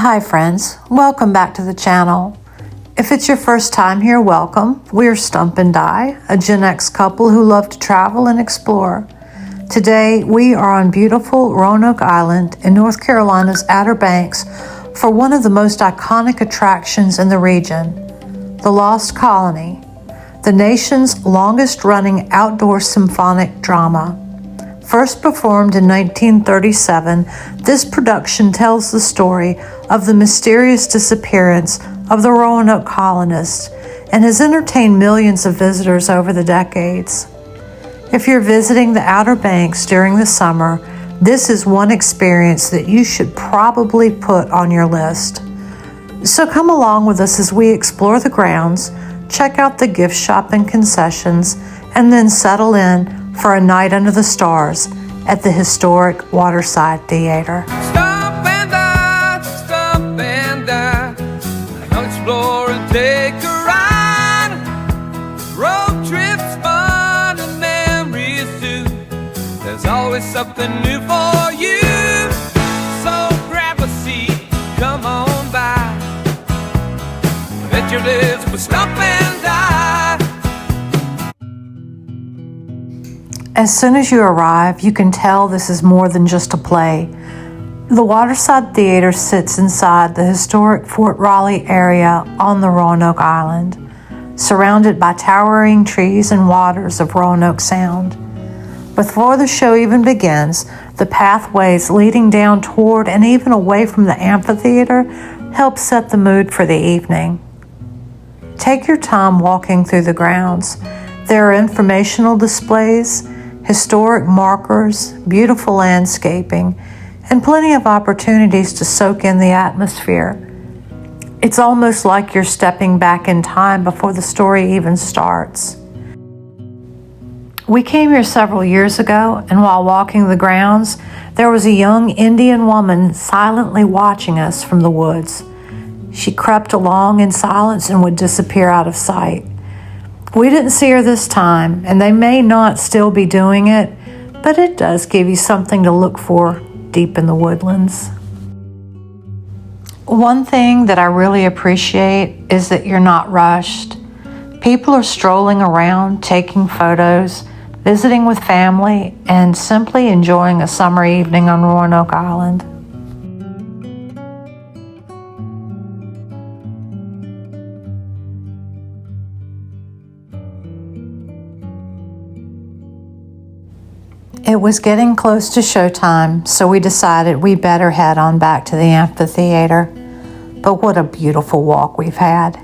Hi friends, welcome back to the channel. If it's your first time here, welcome. We're Stump and Di, a Gen X couple who love to travel and explore. Today we are on beautiful Roanoke Island in North Carolina's Outer Banks for one of the most iconic attractions in the region, the Lost Colony, the nation's longest running outdoor symphonic drama. First performed in 1937, this production tells the story of the mysterious disappearance of the Roanoke colonists and has entertained millions of visitors over the decades. If you're visiting the Outer Banks during the summer, this is one experience that you should probably put on your list. So come along with us as we explore the grounds, check out the gift shop and concessions, and then settle in for a night under the stars at the historic Waterside Theatre. Stump and I, I'll explore and take a ride. Road trips, fun and memories too. There's always something new for you. So grab a seat, come on by. Bet your lips with Stump and I. As soon as you arrive, you can tell this is more than just a play. The Waterside Theatre sits inside the historic Fort Raleigh area on the Roanoke Island, surrounded by towering trees and waters of Roanoke Sound. Before the show even begins, the pathways leading down toward and even away from the amphitheater help set the mood for the evening. Take your time walking through the grounds. There are informational displays, historic markers, beautiful landscaping, and plenty of opportunities to soak in the atmosphere. It's almost like you're stepping back in time before the story even starts. We came here several years ago, and while walking the grounds, there was a young Indian woman silently watching us from the woods. She crept along in silence and would disappear out of sight. We didn't see her this time, and they may not still be doing it, but it does give you something to look for deep in the woodlands. One thing that I really appreciate is that you're not rushed. People are strolling around, taking photos, visiting with family, and simply enjoying a summer evening on Roanoke Island. It was getting close to showtime, so we decided we better head on back to the amphitheater. But what a beautiful walk we've had.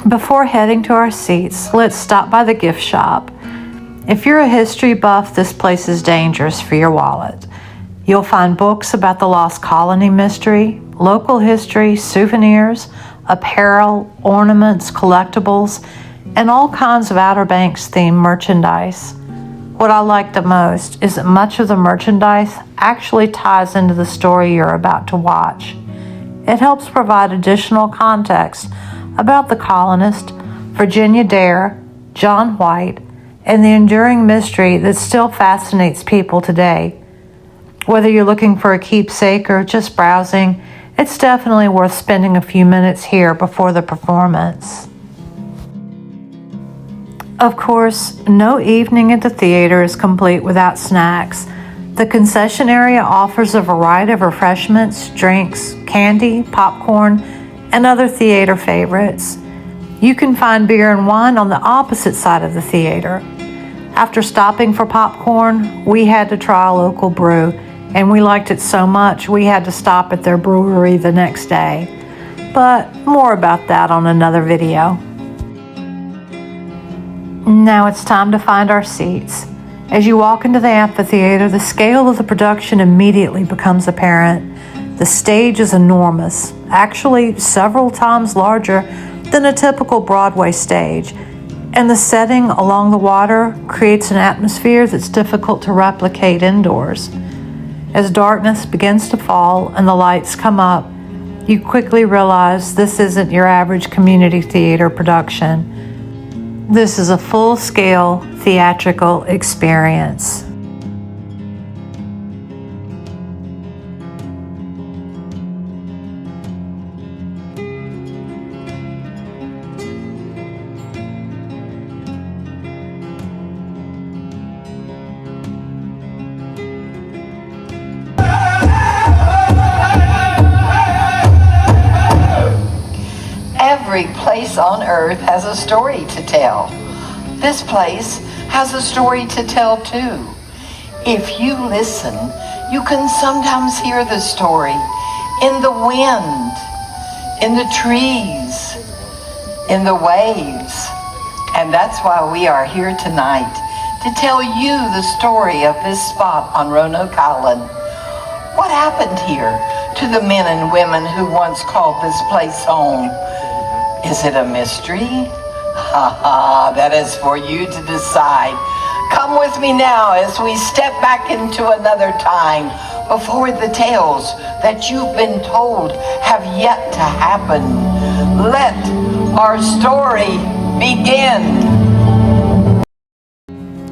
Before heading to our seats, let's stop by the gift shop. If you're a history buff, this place is dangerous for your wallet. You'll find books about the Lost Colony mystery, local history, souvenirs, apparel, ornaments, collectibles, and all kinds of Outer Banks themed merchandise. What I like the most is that much of the merchandise actually ties into the story you're about to watch. It helps provide additional context about the colonists, Virginia Dare, John White, and the enduring mystery that still fascinates people today. Whether you're looking for a keepsake or just browsing, it's definitely worth spending a few minutes here before the performance. Of course, no evening at the theater is complete without snacks. The concession area offers a variety of refreshments, drinks, candy, popcorn, and other theater favorites. You can find beer and wine on the opposite side of the theater. After stopping for popcorn, we had to try a local brew, and we liked it so much we had to stop at their brewery the next day. But more about that on another video. Now it's time to find our seats. As you walk into the amphitheater, the scale of the production immediately becomes apparent. The stage is enormous, actually several times larger than a typical Broadway stage, and the setting along the water creates an atmosphere that's difficult to replicate indoors. As darkness begins to fall and the lights come up, you quickly realize this isn't your average community theater production. This is a full-scale theatrical experience. Every place on earth has a story to tell. This place has a story to tell too. If you listen, you can sometimes hear the story in the wind, in the trees, in the waves. And that's why we are here tonight, to tell you the story of this spot on Roanoke Island. What happened here to the men and women who once called this place home? Is it a mystery? Ha ha, that is for you to decide. Come with me now as we step back into another time before the tales that you've been told have yet to happen. Let our story begin.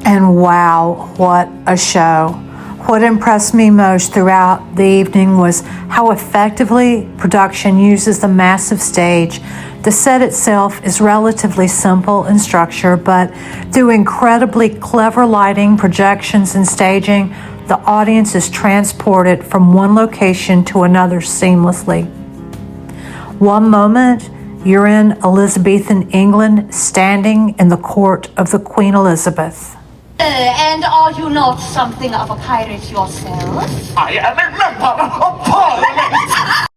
And wow, what a show. What impressed me most throughout the evening was how effectively production uses the massive stage. The set itself is relatively simple in structure, but through incredibly clever lighting, projections, and staging, the audience is transported from one location to another seamlessly. One moment, you're in Elizabethan England, standing in the court of the Queen Elizabeth. And are you not something of a pirate yourself? I am a member of Parliament!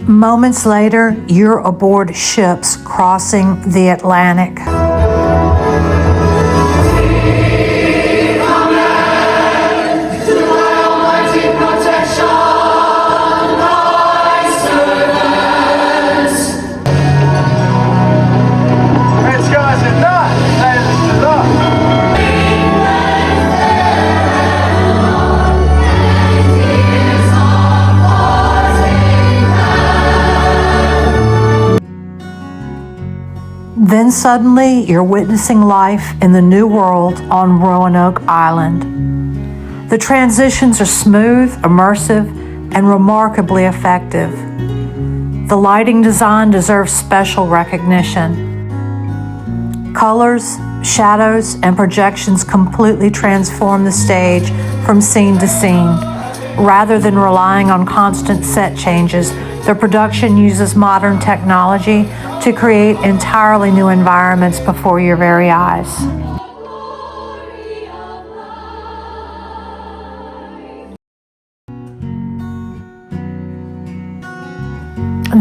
Moments later, you're aboard ships crossing the Atlantic. Then suddenly, you're witnessing life in the new world on Roanoke Island. The transitions are smooth, immersive, and remarkably effective. The lighting design deserves special recognition. Colors, shadows, and projections completely transform the stage from scene to scene. Rather than relying on constant set changes, the production uses modern technology to create entirely new environments before your very eyes.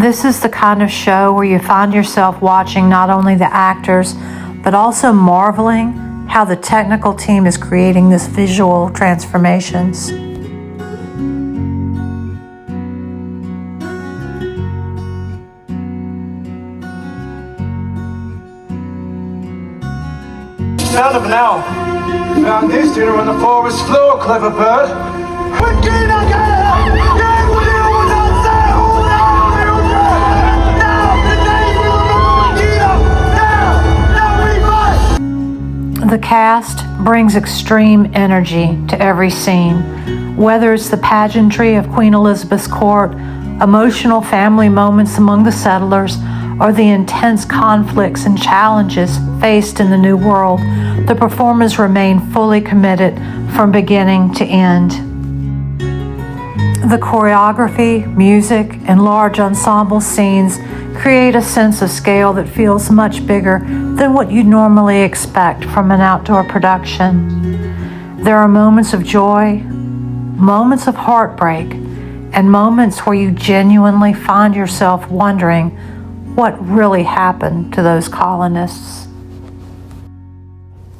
This is the kind of show where you find yourself watching not only the actors, but also marveling how the technical team is creating these visual transformations. Sound of an owl. Found this dinner on the forest floor, clever bird. The cast brings extreme energy to every scene. Whether it's the pageantry of Queen Elizabeth's court, emotional family moments among the settlers, or the intense conflicts and challenges faced in the new world, the performers remain fully committed from beginning to end. The choreography, music, and large ensemble scenes create a sense of scale that feels much bigger than what you'd normally expect from an outdoor production. There are moments of joy, moments of heartbreak, and moments where you genuinely find yourself wondering what really happened to those colonists.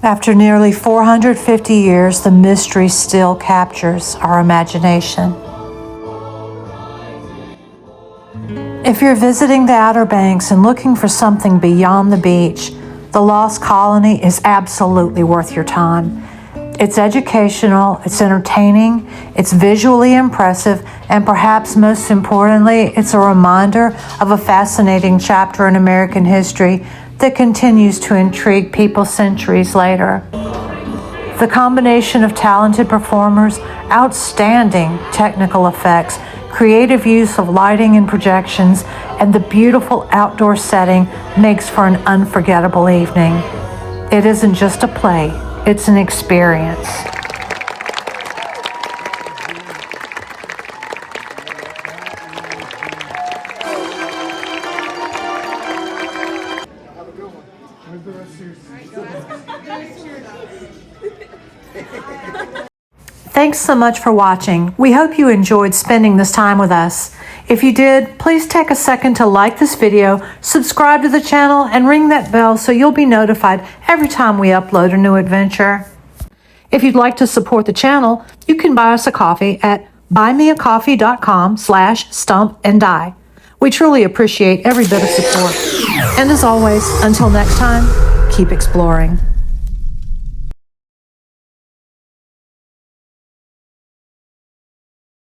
After nearly 450 years, the mystery still captures our imagination. If you're visiting the Outer Banks and looking for something beyond the beach, the Lost Colony is absolutely worth your time. It's educational, it's entertaining, it's visually impressive, and perhaps most importantly, it's a reminder of a fascinating chapter in American history that continues to intrigue people centuries later. The combination of talented performers, outstanding technical effects, creative use of lighting and projections, and the beautiful outdoor setting makes for an unforgettable evening. It isn't just a play, it's an experience. Thanks so much for watching. We hope you enjoyed spending this time with us. If you did, please take a second to like this video, subscribe to the channel, and ring that bell so you'll be notified every time we upload a new adventure. If you'd like to support the channel, you can buy us a coffee at buymeacoffee.com/stumpanddie. We truly appreciate every bit of support. And as always, until next time, keep exploring.